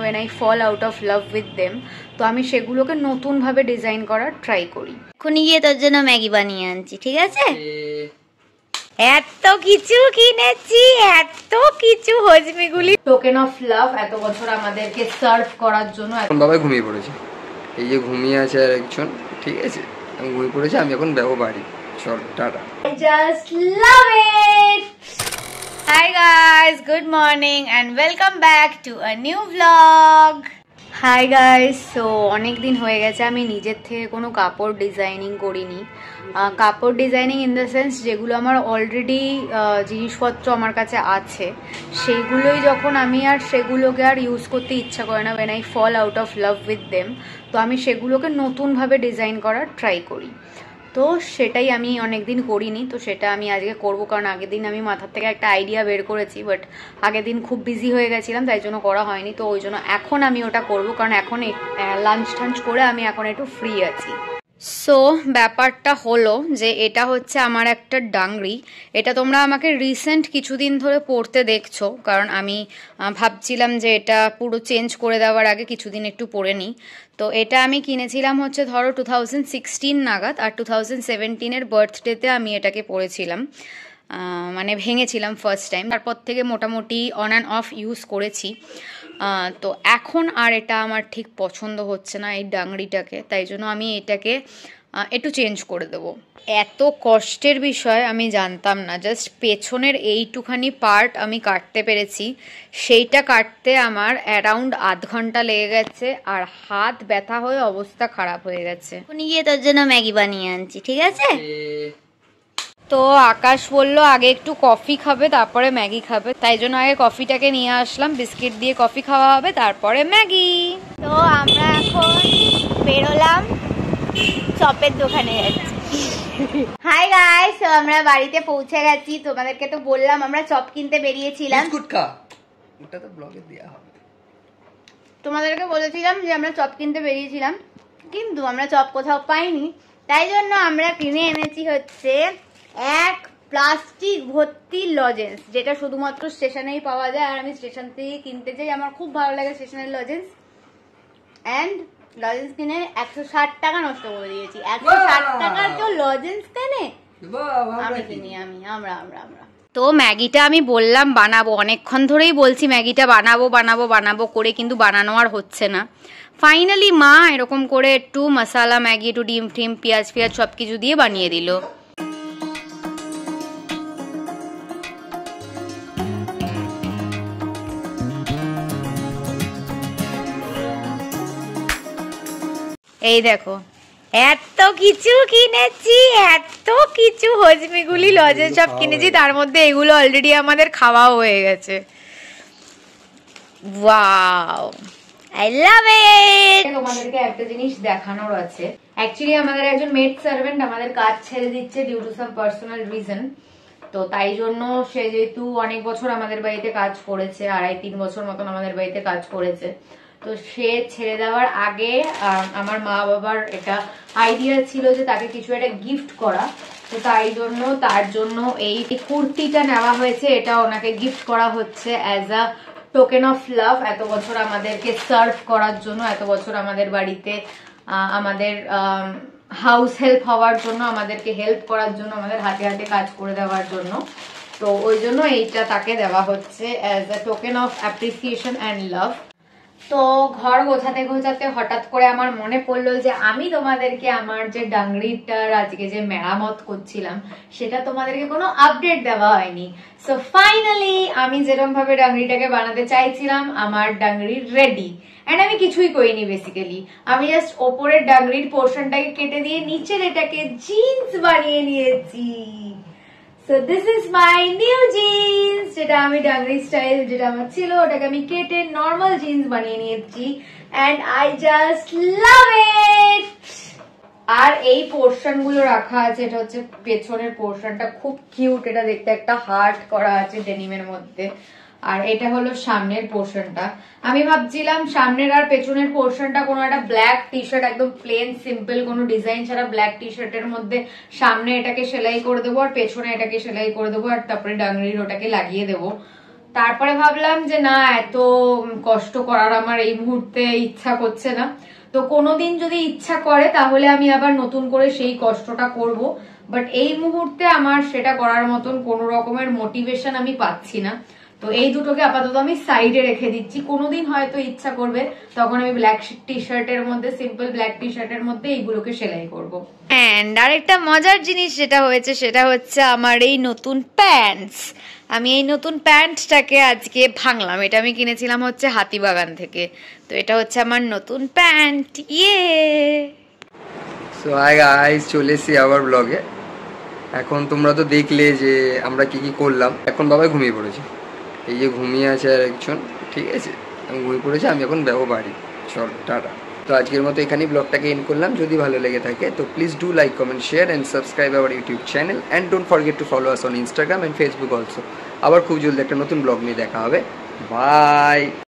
when I fall out of love with them, তো আমি সেগুলোকে নতুনভাবে ডিজাইন করার ট্রাই করি। এখনই গিয়ে তোর জন্য ম্যাগি বানিয়ে আনছি, ঠিক আছে? এত কিছু কিনেছি, এত কিছু হজমিগুলি, টোকেন অফ লাভ এত বছর আমাদেরকে সার্ভ করার জন্য। এখন বাবা ঘুমিয়ে পড়েছে, এই যে ঘুমিয়ে আছে আর একজন, ঠিক আছে? আমি ঘুমিয়ে পড়েছি, আমি এখন যাবো বাড়ি। চল tata. I just love it. Hi guys, good morning and welcome back to a new vlog. Hi guys, so অনেক দিন হয়ে গেছে আমি নিজের থেকে কোনো কাপড় ডিজাইনিং করিনি। কাপড় ডিজাইনিং ইন দ্য সেন্স যেগুলো আমার অলরেডি জিনিসপত্র আমার কাছে আছে সেইগুলোই যখন আমি আর সেগুলোকে আর ইউজ করতে ইচ্ছা করে না, when I fall out of love with them, তো আমি সেগুলোকে নতুনভাবে ডিজাইন করার ট্রাই করি। তো সেটাই আমি অনেক দিন করিনি, তো সেটা আমি আজকে করব, কারণ আগের দিন আমি মাথার থেকে একটা আইডিয়া বের করেছি, বাট আগের দিন খুব বিজি হয়ে গেছিলাম, তাই জন্য করা হয়নি। তো ওই জন্য এখন আমি ওটা করব, কারণ এখন লাঞ্চ টাঞ্চ করে আমি এখন একটু ফ্রি আছি। সো ব্যাপারটা হলো যে এটা হচ্ছে আমার একটা ডাংরি। এটা তোমরা আমাকে রিসেন্ট কিছুদিন ধরে পরতে দেখছো, কারণ আমি ভাবছিলাম যে এটা পুরো চেঞ্জ করে দেওয়ার আগে কিছুদিন একটু পরে নিই। তো এটা আমি কিনেছিলাম হচ্ছে ধরো 2016 নাগাদ, আর 2017-এর বার্থডেতে আমি এটাকে পরেছিলাম, মানে ভেঙেছিলাম ফার্স্ট টাইম। তারপর থেকে মোটামুটি অন অ্যান্ড অফ ইউজ করেছি। তো এখন আর এটা আমার ঠিক পছন্দ হচ্ছে না এই ডাংরিটাকে, তাই জন্য আমি এটাকে একটু চেঞ্জ করে দেবো। এত কষ্টের বিষয় আমি জানতাম না, জাস্ট পেছনের এইটুখানি পার্ট আমি কাটতে পেরেছি, সেইটা কাটতে আমার অ্যারাউন্ড আধ ঘন্টা লেগে গেছে, আর হাত ব্যথা হয়ে অবস্থা খারাপ হয়ে গেছে। এখনই গিয়ে তোর জন্য ম্যাগি বানিয়ে আনছি, ঠিক আছে? তো আকাশ বললো আগে একটু কফি খাবে তারপরে ম্যাগি খাবে, তাই জন্য আগে কফিটাকে নিয়ে আসলাম, বিস্কিট দিয়ে কফি খাওয়া হবে তারপরে ম্যাগি। তো আমরা এখন বেরোলাম, চপের দোকানে যাচ্ছি। হাই গাইস, তো আমরা বাড়িতে পৌঁছে গেছি। তোমাদেরকে তো বললাম আমরা চপ কিনতে বেরিয়েছিলাম। বিস্কুট খা, ওটা তো ব্লগে দেয়া হবে। তোমাদেরকে বলেছিলাম যে আমরা চপ কিনতে বেরিয়েছিলাম, কিন্তু আমরা চপ কোথাও পাইনি, তাই জন্য আমরা কিনে এনেছি হচ্ছে এক প্লাস্টিক ভর্তি লজেন্স, যেটা শুধুমাত্র স্টেশনেই পাওয়া যায়, আর আমি স্টেশন থেকে কিনতে চাই, আমার খুব ভালো লাগে স্টেশনের লজেন্স। অ্যান্ড লজেন্স কিনে 160 টাকা নষ্ট করে দিয়েছি। 160 টাকার কেউ লজেন্স কেনে? আমি কিনি, আমরা তো ম্যাগিটা আমি বললাম বানাবো, অনেকক্ষণ ধরেই বলছি ম্যাগিটা বানাবো বানাবো বানাবো করে, কিন্তু বানানো আর হচ্ছে না। ফাইনালি মা এরকম করে একটু মশালা ম্যাগি, একটু ডিম টিম পেঁয়াজ ফিয়াজ সব কিছু দিয়ে বানিয়ে দিল। এই দেখো এত কিছু কিনেছি, এত কিছু হজমিগুলি লজেন্স সব কিনেছি, তার মধ্যে এগুলো অলরেডি আমাদের খাওয়াও হয়ে গেছে। ওয়াও, আই লাভ ইট। তোমাদেরকে একটা জিনিস দেখানোর আছে। অ্যাকচুয়ালি আমাদের একজন মেড সার্ভেন্ট আমাদের কাজ ছেড়ে দিচ্ছে due to some personal reason. তো তাই জন্য সে যেহেতু অনেক বছর আমাদের বাড়িতে কাজ করেছে, 2.5-3 বছর মতন আমাদের বাড়িতে কাজ করেছে, তো সে ছেড়ে দেওয়ার আগে আমার মা বাবার এটা আইডিয়া ছিল যে তাকে কিছু একটা গিফট করা। তো তাই জন্য তার জন্য এই কুর্তিটা নেওয়া হয়েছে, এটা ওনাকে গিফট করা হচ্ছে as a token of love. এত বছর আমাদেরকে সার্ভ করার জন্য, এত বছর আমাদের বাড়িতে আমাদের হাউস হেল্প হওয়ার জন্য, আমাদেরকে হেল্প করার জন্য, আমাদের হাতে হাতে কাজ করে দেওয়ার জন্য। তো ওই জন্য এইটা তাকে দেওয়া হচ্ছে as a token of appreciation and love. তো ঘর গোছাতে গোছাতে হঠাৎ করে আমার মনে পড়লো যে আমি তোমাদেরকে আমার যে ডাংরিটার আজকে যে মেরামত করছিলাম সেটা তোমাদেরকে কোনো আপডেট দেওয়া হয়নি। সো ফাইনালি আমি যেরকম ভাবে ডাংরিটাকে বানাতে চাইছিলাম, আমার ডাংরি রেডি। এন্ড আমি কিছুই করিনি, বেসিক্যালি আমি জাস্ট ওপরের ডাংরির পোর্শনটাকে কেটে দিয়ে নিচের এটাকে জিন্স বানিয়ে নিয়েছি। So this is my new jeans, যেটা আমি ডাংরি স্টাইল যেটা আমার ছিল ওটাকে আমি কেটে নর্মাল জিন্স বানিয়ে নিয়েছি, and I just love it. আর এই পোর্শন গুলো রাখা আছে, এটা হচ্ছে পেছনের পোর্শনটা, খুব কিউট, এটা দেখতে একটা হার্ট করা আছে ডেনিমের মধ্যে। আর এটা হলো সামনের পোর্শনটা। আমি ভাবছিলাম সামনের আর পেছনের পোর্শনটা কোনো একটা ব্ল্যাক টি শার্ট, একদম প্লেন সিম্পল কোনো ডিজাইন ছাড়া ব্ল্যাক টি শার্টের মধ্যে সামনে এটাকে সেলাই করে দেবো আর পেছনে এটাকে সেলাই করে দেবো, আর তারপরে ডাংরির ওটাকে লাগিয়ে দেবো। তারপরে ভাবলাম যে না, এত কষ্ট করার আমার এই মুহূর্তে ইচ্ছা করছে না। তো কোনোদিন যদি ইচ্ছা করে তাহলে আমি আবার নতুন করে সেই কষ্টটা করব, বাট এই মুহূর্তে আমার সেটা করার মতন কোনো রকমের মোটিভেশন আমি পাচ্ছি না। তো এই দুটোকে আপাতত আমি সাইডে রেখে দিচ্ছি। কোনোদিন হয়তো ইচ্ছা করবে তখন আমি ব্ল্যাক টি শার্টের মধ্যে, সিম্পল ব্ল্যাক টি শার্টের মধ্যে এইগুলোকে সেলাই করব। অ্যান্ড আরেকটা মজার জিনিস যেটা হয়েছে সেটা হচ্ছে আমার এই নতুন প্যান্টস। আমি এই নতুন প্যান্টটাকে আজকে ভাঙলাম। এটা আমি কিনেছিলাম হচ্ছে হাতিবাগান থেকে। তো এটা হচ্ছে আমার নতুন প্যান্ট। সো হাই গাইস, চলে এসেছি আবার ব্লগে। এখন তোমরা তো দেখলে যে আমরা কি কি করলাম। এখন বাবা ঘুমিয়ে পড়েছে, এই যে ঘুমিয়ে আছে আর একজন, ঠিক আছে, আমি ঘুমিয়ে পড়েছি, আমি এখন যাবো বাড়ি। চল টাটা। তো আজকের মতো এখানেই ব্লগটাকে এন্ড করলাম। যদি ভালো লেগে থাকে তো please do like, comment, share and subscribe our YouTube channel and don't forget to follow us on Instagram and Facebook also. আবার খুব জলদি একটা নতুন ব্লগ নিয়ে দেখা হবে। বাই।